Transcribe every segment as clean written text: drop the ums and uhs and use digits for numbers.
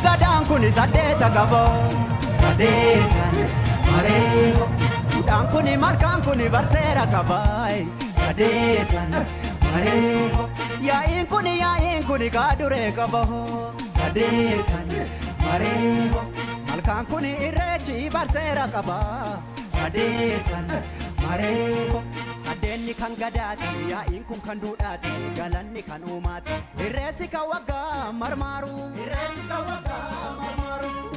Gadaan kuni saddeeta qaba saddeetan mareeho Udaan kuni markaan kuni barseera qaba saddeetan mareeho Yaa'iin kuni kaaduree qaba saddeetan mareeho Malkaan kuni irreechi barseera qaba saddeetan mareeho Sadeenni kan gadaati yaa'iin kun kan duudhaati galanni kan uumaati irreessi kan waggaa marmaaru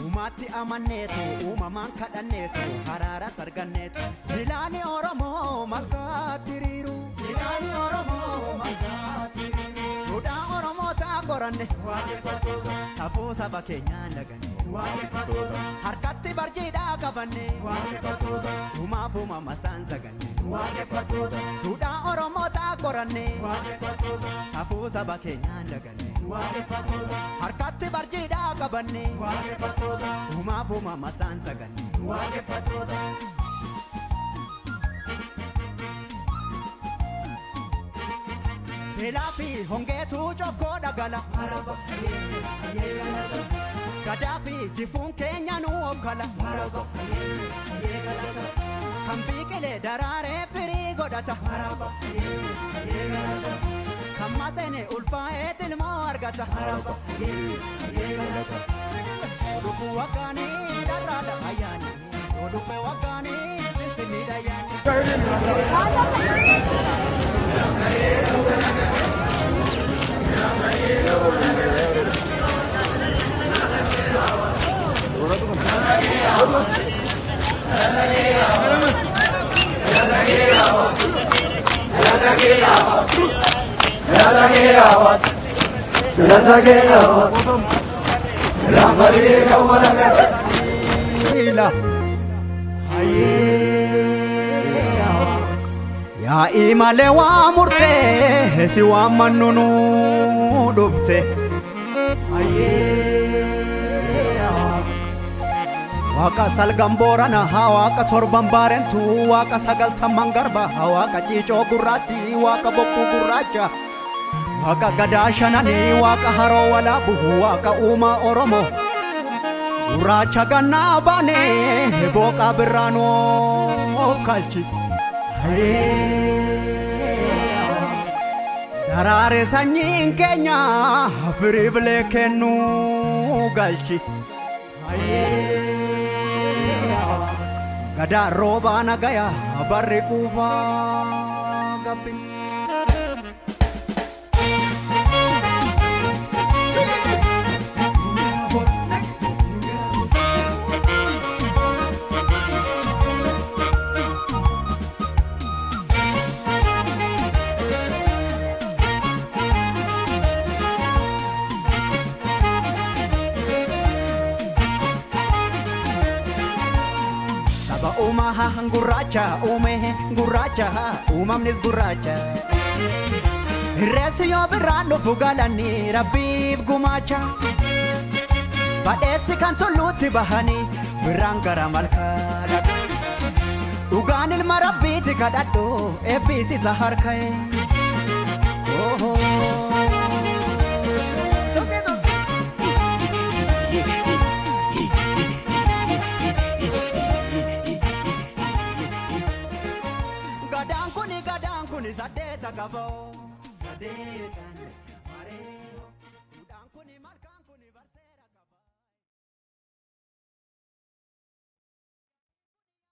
uumaatti amanneetu uumamaan kadhanneetu haraara sarganneetu ilaani Oromoo makkaatti hiriiru duudhaa Oromoo ta'a qoranne safuu saba keenyaan laganne harkatti barjiidhaa qabanne uumaaf uumamasaan saganne duudhaa Oromoo ta'a qoranne safuu saba keenyaan laganne harkatti barjiidhaa qabanne uumaaf uumamasaan saganne beelaa fi hongeetu cokkoo dhagala gadaa fi jifuun keenya nu okkala kan biqilee daraaree firii godhata kan maseene ulfaa'ee tilmoo argata oduu waggaanii dharraadha ayyaani oduu waggaanii sinsinniidha ayyaani yaa imalee waa murtee si waan mannunu dhufte waaqa salgan boorana waaqa torban baarentu waaqa sagaltamman garba waaqa ciicoo gurraatti waaqa bokkuu gurraacha Waaqa gadaa shananii waaqa haroo walaabu waaqa uumaa Oromoo gurraacha gannaa baanee booqaa birraanoo kalchi daraare sanyiin keenya firii bilee kennuu galchi gadaa roobaa nagaya barri quufaa gabbi. Umaha gurraacha uume gurraacha uumamnis gurraacha reessi yoo birraan dhufu galanii rabbiif gumaacha badheessi kan tulluutti bahanii birraan gara malkaa dhugaan ilma rabbiiti kadhadhu eebbiisisa harka'e. Gadaan kuni saddeeta qaboo saddeetan.